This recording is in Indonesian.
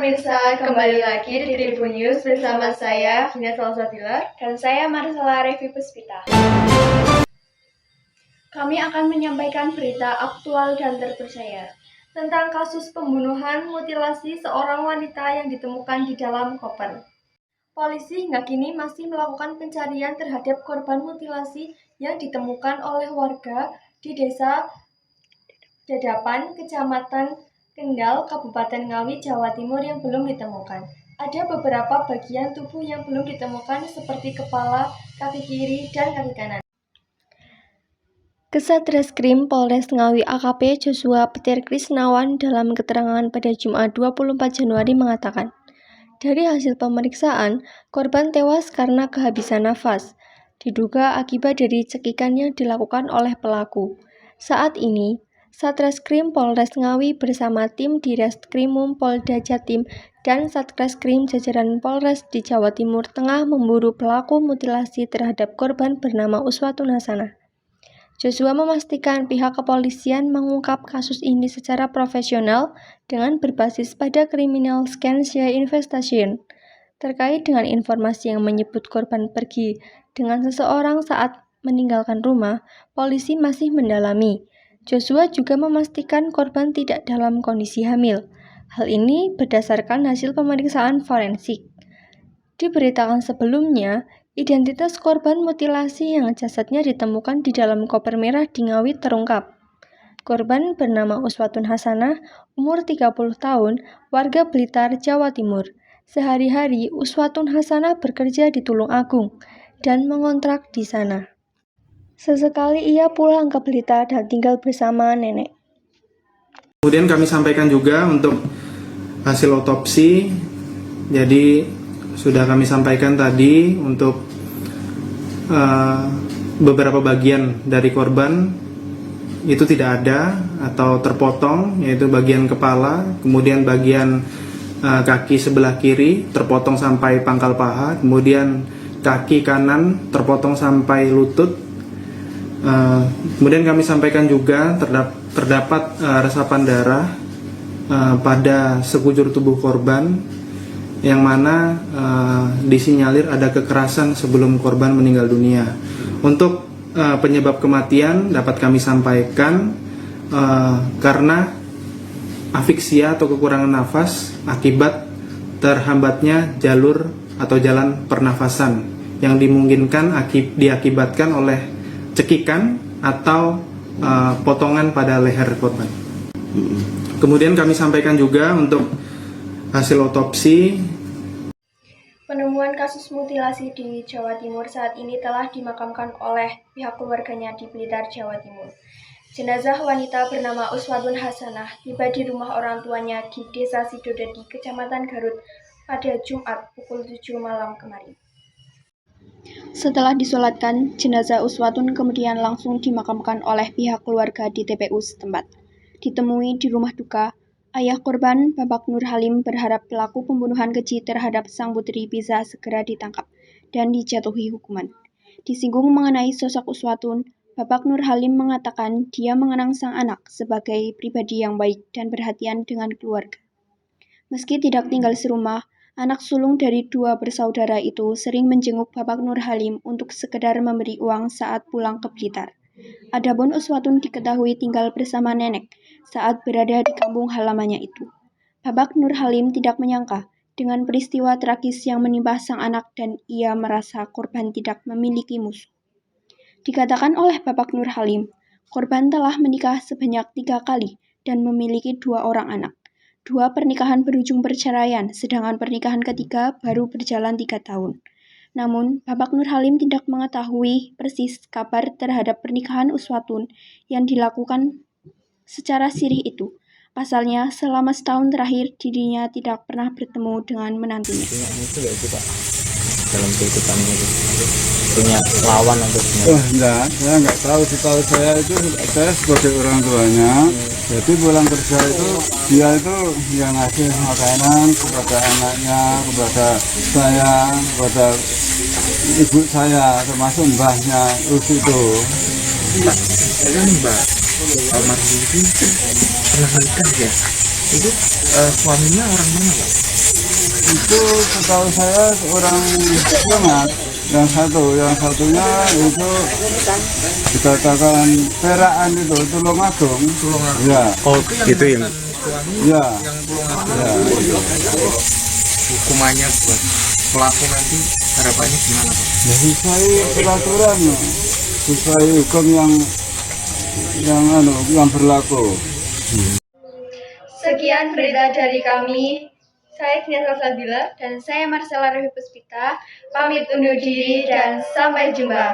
pemirsa, kembali lagi di Tribun News bersama saya, Vina Salsabila, dan saya Marcella Revi Puspita. Kami akan menyampaikan berita aktual dan terpercaya tentang kasus pembunuhan mutilasi seorang wanita yang ditemukan di dalam koper. Polisi hingga kini masih melakukan pencarian terhadap korban mutilasi yang ditemukan oleh warga di Desa Dadapan, Kecamatan Kendal, Kabupaten Ngawi, Jawa Timur yang belum ditemukan. Ada beberapa bagian tubuh yang belum ditemukan seperti kepala, kaki kiri, dan kaki kanan. Kasatreskrim Polres Ngawi AKP Joshua Petir Krisnawan dalam keterangan pada Jumat 24 Januari mengatakan, dari hasil pemeriksaan, korban tewas karena kehabisan nafas, diduga akibat dari cekikan yang dilakukan oleh pelaku. Saat ini, Satreskrim Polres Ngawi bersama tim Direskrimum Polda Jatim dan Satreskrim jajaran Polres di Jawa Timur tengah memburu pelaku mutilasi terhadap korban bernama Uswatun Hasanah. Joshua memastikan pihak kepolisian mengungkap kasus ini secara profesional dengan berbasis pada criminal science investigation. Terkait dengan informasi yang menyebut korban pergi dengan seseorang saat meninggalkan rumah, polisi masih mendalami. Joshua juga memastikan korban tidak dalam kondisi hamil. Hal ini berdasarkan hasil pemeriksaan forensik. Diberitakan sebelumnya, identitas korban mutilasi yang jasadnya ditemukan di dalam koper merah di Ngawi terungkap. Korban bernama Uswatun Hasanah, umur 30 tahun, warga Blitar, Jawa Timur. Sehari-hari, Uswatun Hasanah bekerja di Tulung Agung dan mengontrak di sana. Sesekali ia pulang ke Blitar dan tinggal bersama nenek. Kemudian kami sampaikan juga untuk hasil otopsi. Jadi sudah kami sampaikan tadi untuk beberapa bagian dari korban itu tidak ada atau terpotong, yaitu bagian kepala, kemudian bagian kaki sebelah kiri terpotong sampai pangkal paha, kemudian kaki kanan terpotong sampai lutut. Kemudian kami sampaikan juga terdapat resapan darah pada sekujur tubuh korban yang mana disinyalir ada kekerasan sebelum korban meninggal dunia. Untuk penyebab kematian dapat kami sampaikan karena afiksia atau kekurangan nafas akibat terhambatnya jalur atau jalan pernafasan yang dimungkinkan diakibatkan oleh cekikan atau potongan pada leher korban. Kemudian kami sampaikan juga untuk hasil otopsi. Penemuan kasus mutilasi di Jawa Timur saat ini telah dimakamkan oleh pihak keluarganya di Blitar, Jawa Timur. Jenazah wanita bernama Uswatun Hasanah tiba di rumah orang tuanya di Desa Sidodadi, Kecamatan Garut pada Jumat pukul 7 malam kemarin. Setelah disolatkan, jenazah Uswatun kemudian langsung dimakamkan oleh pihak keluarga di TPU setempat. Ditemui di rumah duka, ayah korban, Bapak Nur Halim, berharap pelaku pembunuhan keji terhadap sang putri bisa segera ditangkap dan dijatuhi hukuman. Disinggung mengenai sosok Uswatun, Bapak Nur Halim mengatakan dia mengenang sang anak sebagai pribadi yang baik dan perhatian dengan keluarga. Meski tidak tinggal serumah, anak sulung dari dua bersaudara itu sering menjenguk Bapak Nur Halim untuk sekedar memberi uang saat pulang ke Blitar. Adapun Uswatun diketahui tinggal bersama nenek saat berada di kampung halamannya itu. Bapak Nur Halim tidak menyangka dengan peristiwa tragis yang menimpa sang anak dan ia merasa korban tidak memiliki musuh. Dikatakan oleh Bapak Nur Halim, korban telah menikah sebanyak 3 kali dan memiliki 2 orang anak. 2 pernikahan berujung perceraian, sedangkan pernikahan ketiga baru berjalan 3 tahun. Namun, Bapak Nur Halim tidak mengetahui persis kabar terhadap pernikahan Uswatun yang dilakukan secara sirih itu. Pasalnya, selama setahun terakhir dirinya tidak pernah bertemu dengan menantunya. Itu ya itu Pak, dalam kehidupannya itu punya lawan atau gimana? Oh enggak, saya nggak tahu. Setahu saya itu saya sebagai orang tuanya. Jadi pulang kerja itu dia itu yang ngasih makanan kepada anaknya, kepada saya, kepada ibu saya, termasuk mbahnya itu. Mbak, saya kan Mbak almarhum itu pernah menikah ya? Itu suaminya orang mana Pak? itu setahu saya seorang Mas, yang satunya itu dikatakan peraan itu Tulungagung. Ya, Oh gitu ya. ya, ya. Hukumannya buat pelaku nanti harapannya gimana Pak? Ya, sesuai peraturan, sesuai hukum yang berlaku. Sekian berita dari kami. Saya Gina Salsabila dan saya Marcella Revi Puspita. Pamit undur diri dan sampai jumpa.